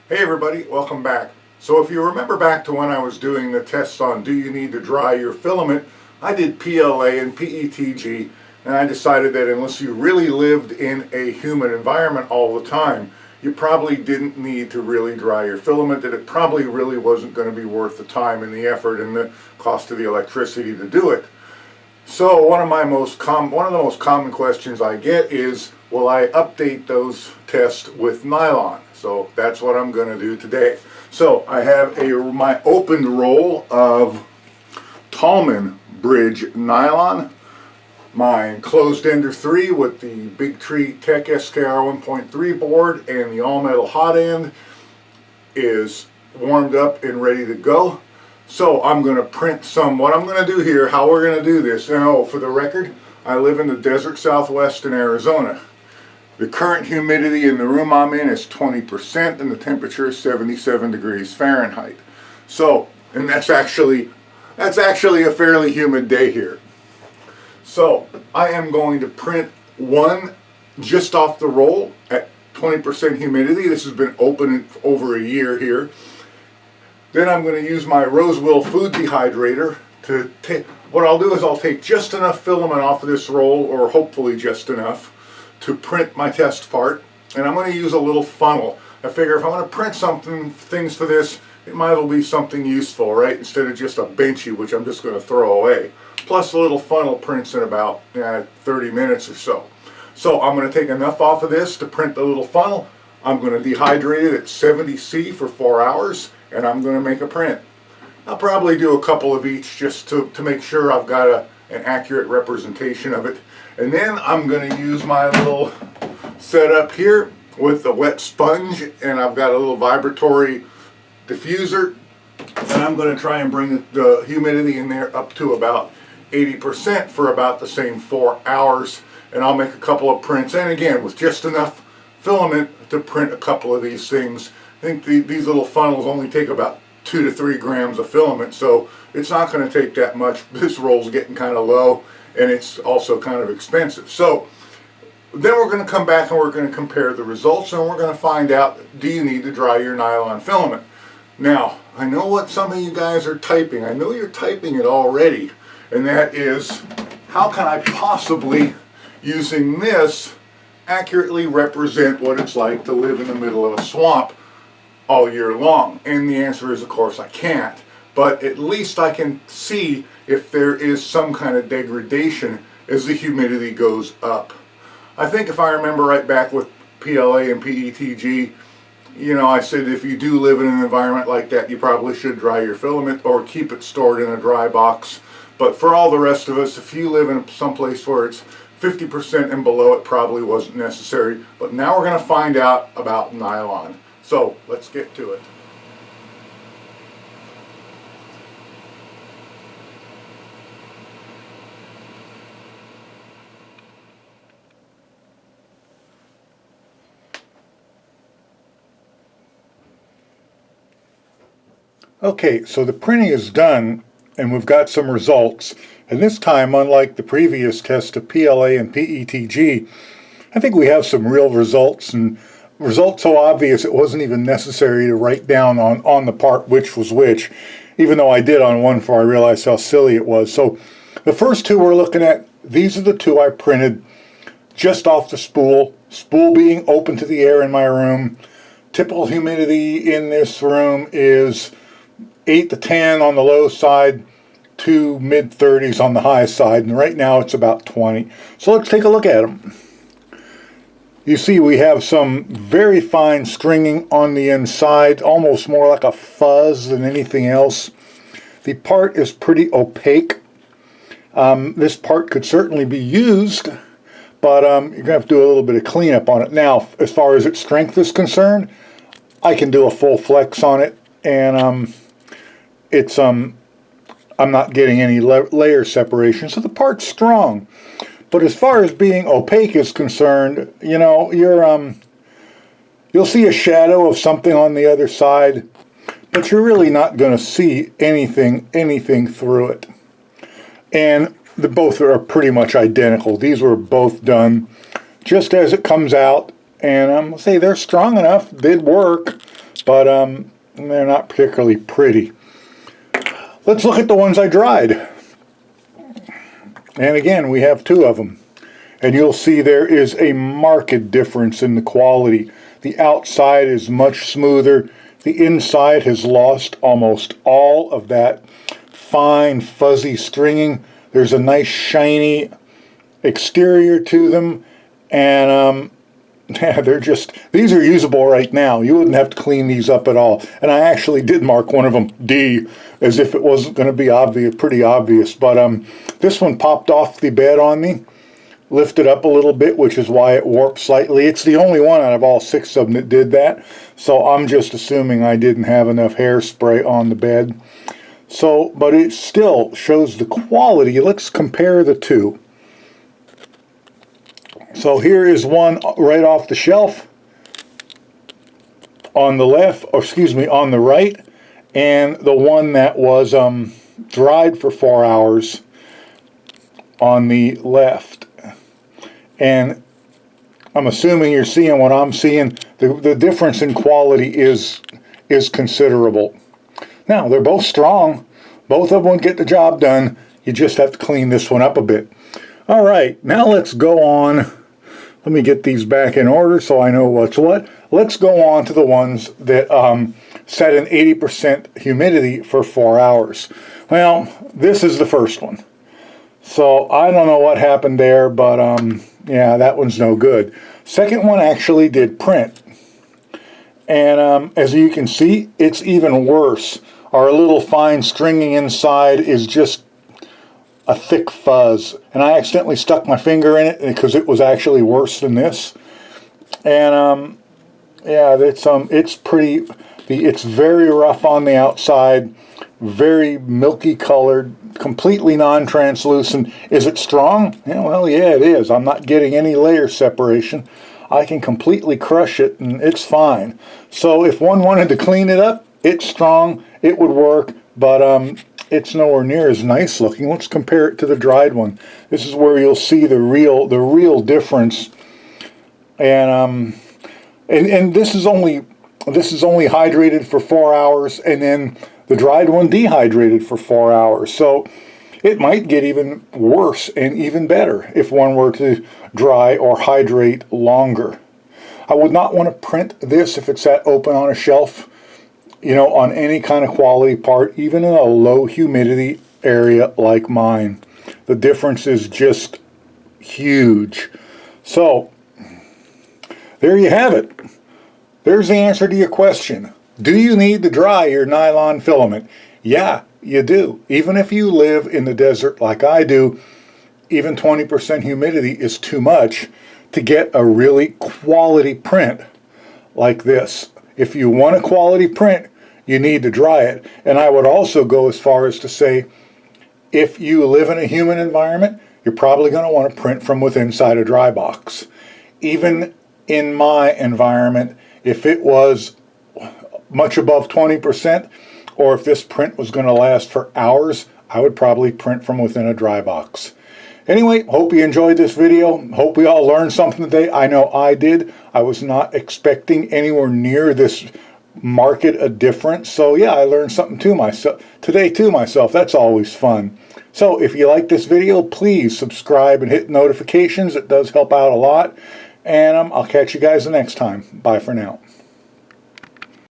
Hey everybody, welcome back. So if you remember back to when I was doing the tests on do you need to dry your filament, I did PLA and PETG, and I decided that unless you really lived in a humid environment all the time, you probably didn't need to really dry your filament, that it probably really wasn't going to be worth the time and the effort and the cost of the electricity to do it. So one of the most common questions I get is, will I update those tests with nylon? So that's what I'm going to do today. So I have my opened roll of Tallman Bridge nylon, my enclosed ender 3 with the Big Tree Tech SKR 1.3 board, and the all-metal hot end is warmed up and ready to go. So I'm going to print some. What I'm going to do here, how we're going to do this, now for the record, I live in the desert southwest in Arizona. The current humidity in the room I'm in is 20% and the temperature is 77 degrees Fahrenheit. So, and that's actually a fairly humid day here. So I am going to print one just off the roll at 20% humidity. This has been open over a year here. Then I'm going to use my Rosewill food dehydrator to take, what I'll do is I'll take just enough filament off of this roll, or hopefully just enough, to print my test part. And I'm going to use a little funnel. I figure if I'm going to print things for this, it might as well be something useful, right? Instead of just a benchy, which I'm just going to throw away. Plus the little funnel prints in about 30 minutes or so. So I'm going to take enough off of this to print the little funnel. I'm going to dehydrate it at 70°C for 4 hours, and I'm going to make a print. I'll probably do a couple of each just to make sure I've got an accurate representation of it. And then I'm going to use my little setup here with the wet sponge, and I've got a little vibratory diffuser, and I'm going to try and bring the humidity in there up to about 80% for about the same 4 hours, and I'll make a couple of prints, and again with just enough filament to print a couple of these things. I think these little funnels only take about 2 to 3 grams of filament, so it's not going to take that much. This roll's getting kind of low, and it's also kind of expensive. So then we're going to come back and we're going to compare the results, and we're going to find out, do you need to dry your nylon filament? Now, I know what some of you guys are typing. I know you're typing it already, and that is, how can I possibly, using this, accurately represent what it's like to live in the middle of a swamp all year long? And the answer is, of course, I can't. But at least I can see if there is some kind of degradation as the humidity goes up. I think if I remember right back with PLA and PETG, you know, I said if you do live in an environment like that, you probably should dry your filament or keep it stored in a dry box. But for all the rest of us, if you live in some place where it's 50% and below, it probably wasn't necessary. But now we're going to find out about nylon. So let's get to it. Okay, so the printing is done and we've got some results. And this time, unlike the previous test of PLA and PETG, I think we have some real results, and results so obvious it wasn't even necessary to write down on the part which was which, even though I did on one before I realized how silly it was. So the first two we're looking at, these are the two I printed just off the spool being open to the air in my room. Typical humidity in this room is 8 to 10 on the low side to mid-30s on the high side, and right now it's about 20. So let's take a look at them. You see we have some very fine stringing on the inside, almost more like a fuzz than anything else. The part is pretty opaque. This part could certainly be used, but you're going to have to do a little bit of cleanup on it. Now, as far as its strength is concerned, I can do a full flex on it, and I'm not getting any layer separation, so the part's strong. But as far as being opaque is concerned, you know, you'll see a shadow of something on the other side, but you're really not going to see anything through it. And both are pretty much identical. These were both done just as it comes out, and say they're strong enough, did work. but they're not particularly pretty. Let's look at the ones I dried. And again, we have two of them. And you'll see there is a marked difference in the quality. The outside is much smoother. The inside has lost almost all of that fine, fuzzy stringing. There's a nice, shiny exterior to them. And yeah, these are usable right now. You wouldn't have to clean these up at all. And I actually did mark one of them D, as if it wasn't going to be obvious, pretty obvious. But this one popped off the bed on me, lifted up a little bit, which is why it warped slightly. It's the only one out of all 6 of them that did that. So I'm just assuming I didn't have enough hairspray on the bed. So, but it still shows the quality. Let's compare the two. So here is one right off the shelf on the left, or excuse me, on the right, and the one that was dried for 4 hours on the left. And I'm assuming you're seeing what I'm seeing. The difference in quality is considerable. Now, they're both strong. Both of them get the job done. You just have to clean this one up a bit. All right, now let's go on. Let me get these back in order so I know what's what. Let's go on to the ones that set an 80% humidity for 4 hours. Well, this is the first one. So I don't know what happened there, but yeah, that one's no good. Second one actually did print. And as you can see, it's even worse. Our little fine stringing inside is just a thick fuzz, and I accidentally stuck my finger in it because it was actually worse than this. And yeah, it's pretty. It's very rough on the outside, very milky colored, completely non-translucent. Is it strong? Yeah, well, yeah, it is. I'm not getting any layer separation. I can completely crush it, and it's fine. So if one wanted to clean it up, it's strong. It would work, but it's nowhere near as nice looking. Let's compare it to the dried one. This is where you'll see the real difference. And this is only hydrated for 4 hours, and then the dried one dehydrated for 4 hours. So it might get even worse and even better if one were to dry or hydrate longer. I would not want to print this if it's sat open on a shelf, you know, on any kind of quality part, even in a low humidity area like mine. The difference is just huge. So, there you have it. There's the answer to your question. Do you need to dry your nylon filament? Yeah, you do. Even if you live in the desert like I do, even 20% humidity is too much to get a really quality print like this. If you want a quality print, you need to dry it. And I would also go as far as to say, if you live in a humid environment, you're probably going to want to print from within inside a dry box. Even in my environment, if it was much above 20%, or if this print was going to last for hours, I would probably print from within a dry box. Anyway, hope you enjoyed this video. Hope we all learned something today. I know I did. I was not expecting anywhere near this market a difference. So yeah, I learned something today to myself. That's always fun. So if you like this video, please subscribe and hit notifications. It does help out a lot. And I'll catch you guys the next time. Bye for now.